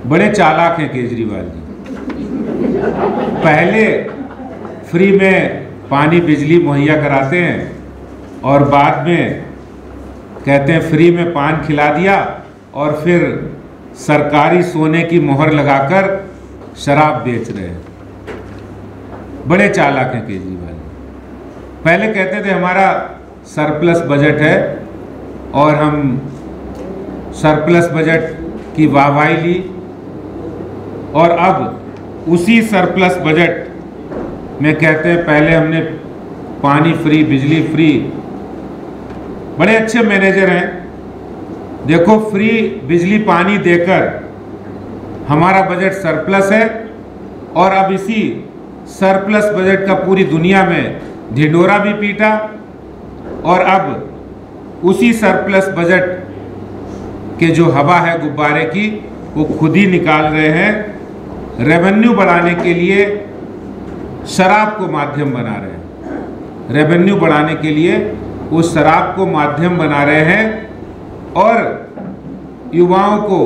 बड़े चालाक हैं केजरीवाल जी। पहले फ्री में पानी बिजली मुहैया कराते हैं और बाद में कहते हैं फ्री में पान खिला दिया, और फिर सरकारी सोने की मोहर लगाकर शराब बेच रहे हैं। बड़े चालाक हैं केजरीवाल। पहले कहते थे हमारा सरप्लस बजट है, और हम सरप्लस बजट की वाहवाही ली, और अब उसी सरप्लस बजट में कहते हैं पहले हमने पानी फ्री, बिजली फ्री। बड़े अच्छे मैनेजर हैं। देखो, फ्री बिजली पानी देकर हमारा बजट सरप्लस है, और अब इसी सरप्लस बजट का पूरी दुनिया में ढिंढोरा भी पीटा, और अब उसी सरप्लस बजट के जो हवा है गुब्बारे की, वो खुद ही निकाल रहे हैं। रेवेन्यू बढ़ाने के लिए शराब को माध्यम बना रहे हैं। रेवेन्यू बढ़ाने के लिए उस शराब को माध्यम बना रहे हैं, और युवाओं को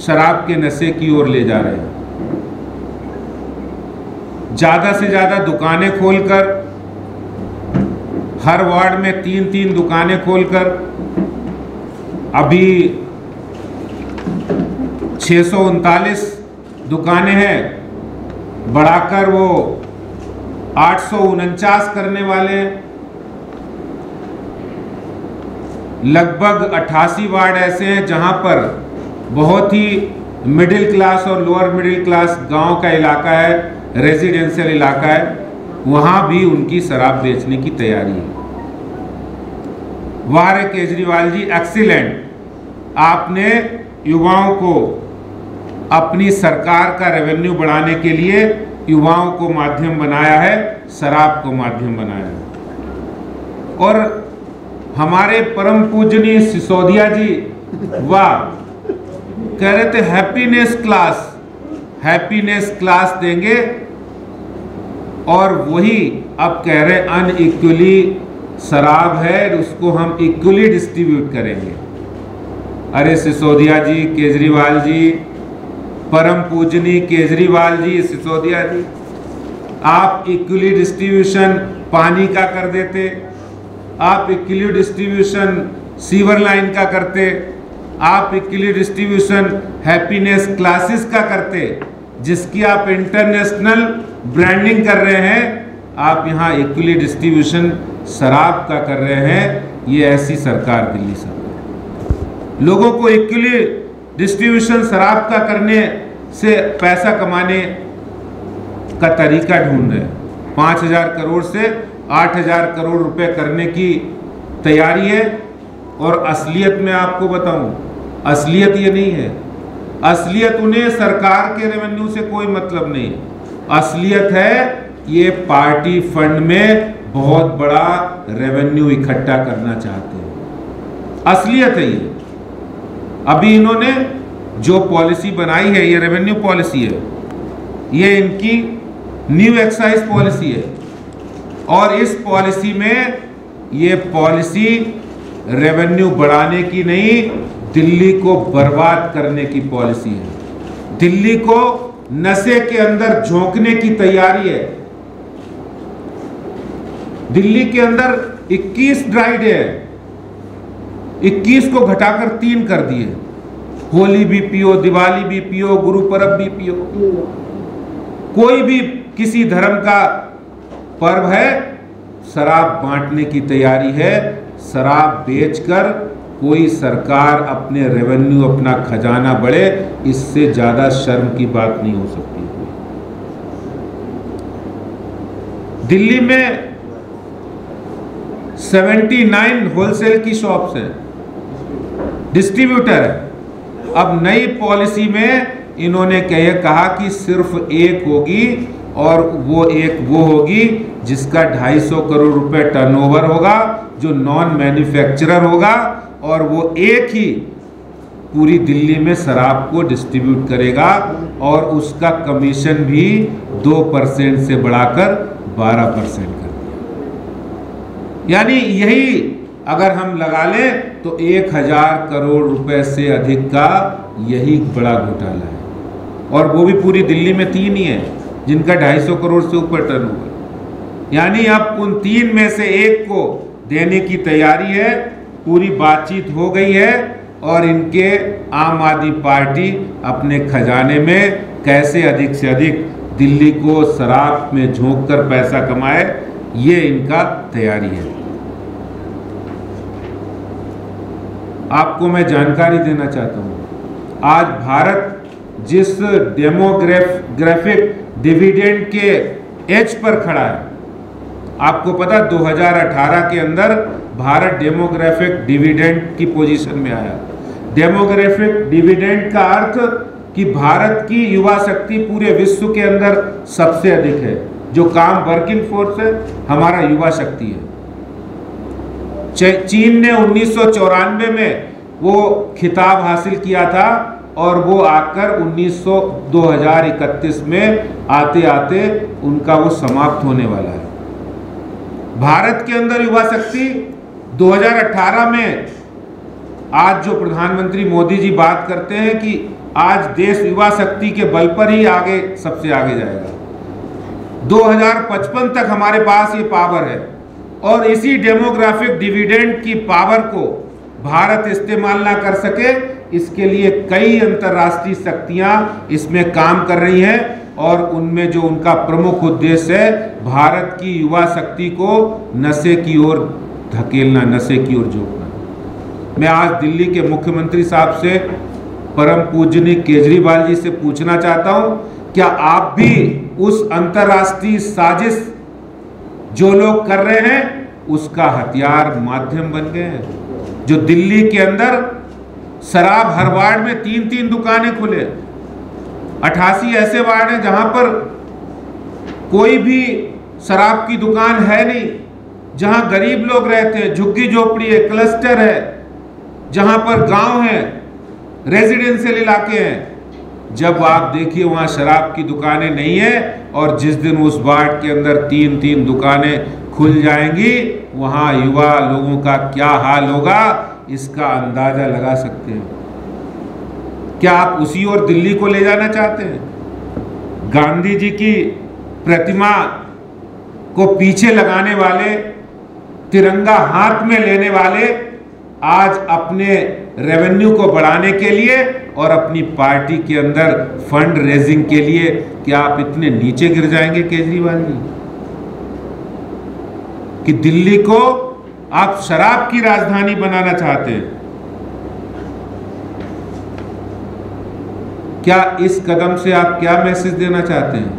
शराब के नशे की ओर ले जा रहे हैं। ज़्यादा से ज़्यादा दुकानें खोलकर, हर वार्ड में 3-3 दुकानें खोलकर, अभी 639 दुकानें हैं, बढ़ाकर वो 849 करने वाले हैं। लगभग 88 वार्ड ऐसे हैं जहां पर बहुत ही मिडिल क्लास और लोअर मिडिल क्लास गांव का इलाका है, रेजिडेंशियल इलाका है, वहां भी उनकी शराब बेचने की तैयारी है। वाह रे केजरीवाल जी, एक्सीलेंट। आपने युवाओं को अपनी सरकार का रेवेन्यू बढ़ाने के लिए युवाओं को माध्यम बनाया है, शराब को माध्यम बनाया है। और हमारे परम पूजनीय सिसोदिया जी, वाह, कह रहे थे हैप्पीनेस क्लास देंगे, और वही अब कह रहे अनइक्वली शराब है, उसको हम इक्वली डिस्ट्रीब्यूट करेंगे। अरे सिसोदिया जी, केजरीवाल जी, परम पूजनीय केजरीवाल जी, सिसोदिया जी, आप इक्वली डिस्ट्रीब्यूशन पानी का कर देते, आप इक्वली डिस्ट्रीब्यूशन सीवर लाइन का करते, आप इक्वली डिस्ट्रीब्यूशन हैप्पीनेस क्लासेस का करते, जिसकी आप इंटरनेशनल ब्रांडिंग कर रहे हैं। आप यहाँ इक्वली डिस्ट्रीब्यूशन शराब का कर रहे हैं। ये ऐसी सरकार दिल्ली सरकार लोगों को इक्वली डिस्ट्रीब्यूशन शराब का करने से पैसा कमाने का तरीका ढूंढ रहे हैं। 5,000 करोड़ से 8,000 करोड़ रुपए करने की तैयारी है। और असलियत में आपको बताऊं, असलियत ये नहीं है। असलियत उन्हें सरकार के रेवेन्यू से कोई मतलब नहीं है। असलियत है ये पार्टी फंड में बहुत बड़ा रेवेन्यू इकट्ठा करना चाहते हैं। असलियत है ये। अभी इन्होंने जो पॉलिसी बनाई है, ये रेवेन्यू पॉलिसी है, ये इनकी न्यू एक्साइज पॉलिसी है। और इस पॉलिसी में ये पॉलिसी रेवेन्यू बढ़ाने की नहीं, दिल्ली को बर्बाद करने की पॉलिसी है। दिल्ली को नशे के अंदर झोंकने की तैयारी है। दिल्ली के अंदर 21 ड्राई डे है, 21 को घटाकर 3 कर दिए। होली भी पियो, दिवाली भी पियो, गुरु पर्व भी पियो। कोई भी किसी धर्म का पर्व है, शराब बांटने की तैयारी है। शराब बेचकर कोई सरकार अपने रेवेन्यू, अपना खजाना बढ़े, इससे ज्यादा शर्म की बात नहीं हो सकती। दिल्ली में 79 होलसेल की शॉप्स हैं, डिस्ट्रीब्यूटर है। अब नई पॉलिसी में इन्होंने कहा कि सिर्फ एक होगी, और वो एक वो होगी जिसका 250 करोड़ रुपए टर्नओवर होगा, जो नॉन मैन्युफैक्चरर होगा, और वो एक ही पूरी दिल्ली में शराब को डिस्ट्रीब्यूट करेगा, और उसका कमीशन भी 2% से बढ़ाकर 12% कर दिया। यानी यही अगर हम लगा लें तो 1,000 करोड़ रुपए से अधिक का यही बड़ा घोटाला है। और वो भी पूरी दिल्ली में 3 ही हैं जिनका 250 करोड़ से ऊपर टर्नओवर। यानी अब उन 3 में से एक को देने की तैयारी है, पूरी बातचीत हो गई है और इनके आम आदमी पार्टी अपने खजाने में कैसे अधिक से अधिक दिल्ली को शराब में झोंक कर पैसा कमाए, ये इनका तैयारी है। आपको मैं जानकारी देना चाहता हूँ, आज भारत जिस डेमोग्राफिक डिविडेंड के एज पर खड़ा है, आपको पता 2018 के अंदर भारत डेमोग्राफिक डिविडेंड की पोजीशन में आया। डेमोग्राफिक डिविडेंड का अर्थ कि भारत की युवा शक्ति पूरे विश्व के अंदर सबसे अधिक है। जो काम वर्किंग फोर्स है, हमारा युवा शक्ति है। चीन ने 1994 में वो खिताब हासिल किया था और वो आकर 2031 में आते आते उनका वो समाप्त होने वाला है। भारत के अंदर युवा शक्ति 2018 में, आज जो प्रधानमंत्री मोदी जी बात करते हैं कि आज देश युवा शक्ति के बल पर ही आगे सबसे आगे जाएगा, 2055 तक हमारे पास ये पावर है और इसी डेमोग्राफिक डिविडेंड की पावर को भारत इस्तेमाल ना कर सके, इसके लिए कई अंतर्राष्ट्रीय शक्तियां इसमें काम कर रही हैं और उनमें जो उनका प्रमुख उद्देश्य है भारत की युवा शक्ति को नशे की ओर धकेलना, नशे की ओर झोंकना। मैं आज दिल्ली के मुख्यमंत्री साहब से, परम पूजनीय केजरीवाल जी से पूछना चाहता हूं, क्या आप भी उस अंतर्राष्ट्रीय साजिश जो लोग कर रहे हैं उसका हथियार माध्यम बन गए हैं? जो दिल्ली के अंदर शराब, हर वार्ड में 3-3 दुकानें खुले, 88 ऐसे वार्ड हैं जहां पर कोई भी शराब की दुकान है नहीं, जहां गरीब लोग रहते हैं, झुग्गी झोपड़ी है, क्लस्टर है, जहां पर गांव है, रेजिडेंशियल इलाके हैं। जब आप देखिए वहां शराब की दुकानें नहीं है और जिस दिन उस वार्ड के अंदर 3-3 दुकानें खुल जाएंगी, वहां युवा लोगों का क्या हाल होगा, इसका अंदाजा लगा सकते हैं। क्या आप उसी ओर दिल्ली को ले जाना चाहते हैं? गांधी जी की प्रतिमा को पीछे लगाने वाले, तिरंगा हाथ में लेने वाले आज अपने रेवेन्यू को बढ़ाने के लिए और अपनी पार्टी के अंदर फंड रेजिंग के लिए, क्या आप इतने नीचे गिर जाएंगे केजरीवाल जी कि दिल्ली को आप शराब की राजधानी बनाना चाहते हैं? क्या इस कदम से आप क्या मैसेज देना चाहते हैं?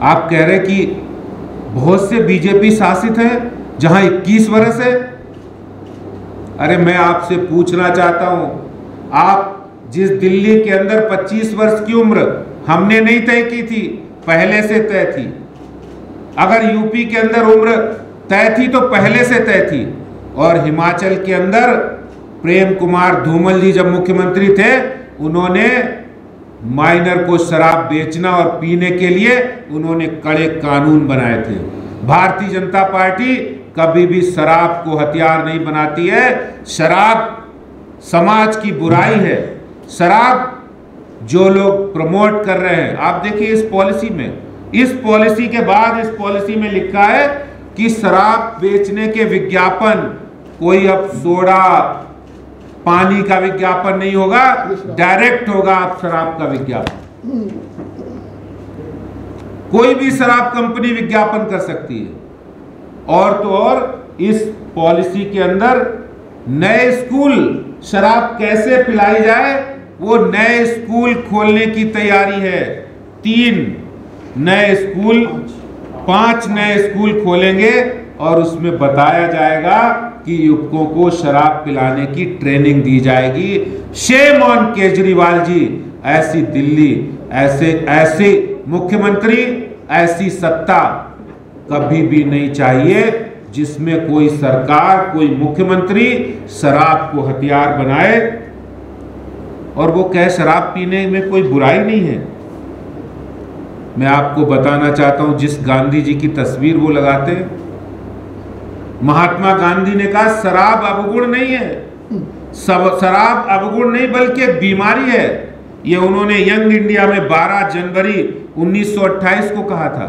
आप कह रहे कि बहुत से बीजेपी शासित हैं जहां 21 वर्ष है। अरे मैं आपसे पूछना चाहता हूं, आप जिस दिल्ली के अंदर 25 वर्ष की उम्र हमने नहीं तय की थी, पहले से तय थी। अगर यूपी के अंदर उम्र तय थी तो पहले से तय थी। और हिमाचल के अंदर प्रेम कुमार धूमल जी जब मुख्यमंत्री थे, उन्होंने माइनर को शराब बेचना और पीने के लिए उन्होंने कड़े कानून बनाए थे। भारतीय जनता पार्टी कभी भी शराब को हथियार नहीं बनाती है। शराब समाज की बुराई है। शराब जो लोग प्रमोट कर रहे हैं, आप देखिए इस पॉलिसी में, इस पॉलिसी के बाद इस पॉलिसी में लिखा है कि शराब बेचने के विज्ञापन, कोई अब सोडा पानी का विज्ञापन नहीं होगा, डायरेक्ट होगा आप शराब का विज्ञापन। कोई भी शराब कंपनी विज्ञापन कर सकती है। और तो और इस पॉलिसी के अंदर नए स्कूल, शराब कैसे पिलाई जाए, वो नए स्कूल खोलने की तैयारी है। 3 नए स्कूल, 5 नए स्कूल खोलेंगे और उसमें बताया जाएगा कि युवकों को शराब पिलाने की ट्रेनिंग दी जाएगी। शेम ऑन केजरीवाल जी, ऐसी दिल्ली, ऐसे मुख्यमंत्री, ऐसी सत्ता कभी भी नहीं चाहिए जिसमें कोई सरकार, कोई मुख्यमंत्री शराब को हथियार बनाए और वो कहे शराब पीने में कोई बुराई नहीं है। मैं आपको बताना चाहता हूं, जिस गांधी जी की तस्वीर वो लगाते हैं, महात्मा गांधी ने कहा शराब अवगुण नहीं है, शराब अवगुण नहीं बल्कि एक बीमारी है। ये उन्होंने यंग इंडिया में 12 जनवरी 1928 को कहा था।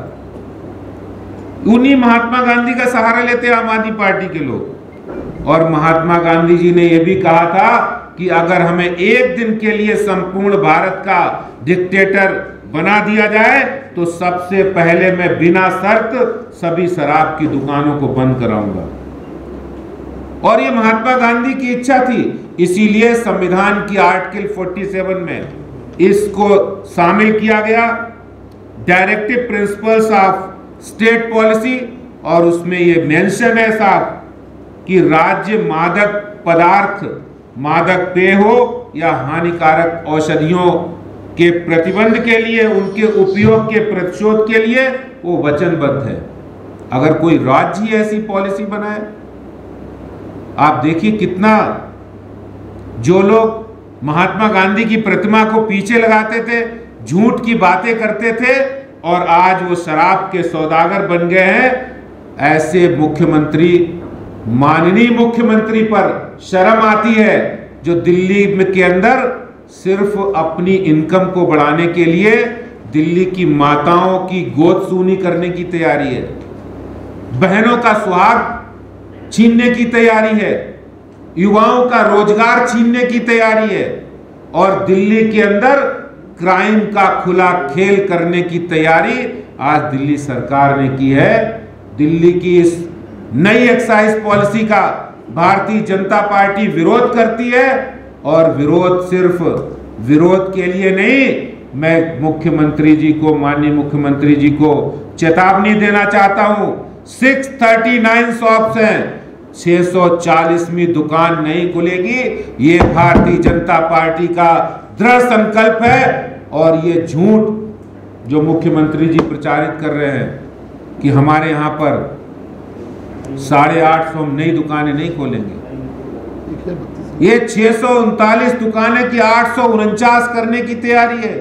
उन्हीं महात्मा गांधी का सहारा लेते आम आदमी पार्टी के लोग। और महात्मा गांधी जी ने यह भी कहा था कि अगर हमें एक दिन के लिए संपूर्ण भारत का डिक्टेटर बना दिया जाए तो सबसे पहले मैं बिना शर्त सभी शराब की दुकानों को बंद कराऊंगा। और ये महात्मा गांधी की इच्छा थी, इसीलिए संविधान की आर्टिकल 47 में इसको शामिल किया गया, directive principles of state policy. और उसमें ये मेंशन है साहब कि राज्य मादक पदार्थ, मादक पेय हो या हानिकारक औषधियों के प्रतिबंध के लिए, उनके उपयोग के प्रतिशोध के लिए वो वचनबद्ध है। अगर कोई राज्य ऐसी पॉलिसी बनाए, आप देखिए कितना, जो लोग महात्मा गांधी की प्रतिमा को पीछे लगाते थे, झूठ की बातें करते थे और आज वो शराब के सौदागर बन गए हैं, ऐसे मुख्यमंत्री, माननीय मुख्यमंत्री पर शर्म आती है जो दिल्ली के अंदर सिर्फ अपनी इनकम को बढ़ाने के लिए दिल्ली की माताओं की गोद सूनी करने की तैयारी है, बहनों का सुहाग छीनने की तैयारी है, युवाओं का रोजगार छीनने की तैयारी है और दिल्ली के अंदर क्राइम का खुला खेल करने की तैयारी आज दिल्ली सरकार ने की है। दिल्ली की इस नई एक्साइज पॉलिसी का भारतीय जनता पार्टी विरोध करती है और विरोध सिर्फ विरोध के लिए नहीं, मैं मुख्यमंत्री जी को, माननीय मुख्यमंत्री जी को चेतावनी देना चाहता हूं। 639 शॉप्स हैं, 640वीं दुकान नहीं खुलेगी। ये भारतीय जनता पार्टी का दृढ़ संकल्प है। और ये झूठ जो मुख्यमंत्री जी प्रचारित कर रहे हैं कि हमारे यहाँ पर 850 नई दुकानें नहीं खोलेंगे, ये 639 दुकानें की 849 करने की तैयारी है।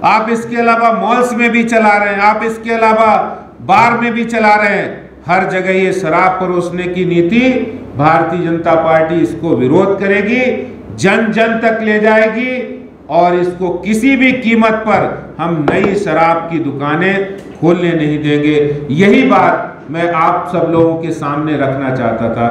आप इसके अलावा मॉल्स में भी चला रहे हैं, आप इसके अलावा बार में भी चला रहे हैं। हर जगह ये शराब परोसने की नीति, भारतीय जनता पार्टी इसको विरोध करेगी, जन जन तक ले जाएगी और इसको किसी भी कीमत पर हम नई शराब की दुकानें खोलने नहीं देंगे। यही बात मैं आप सब लोगों के सामने रखना चाहता था।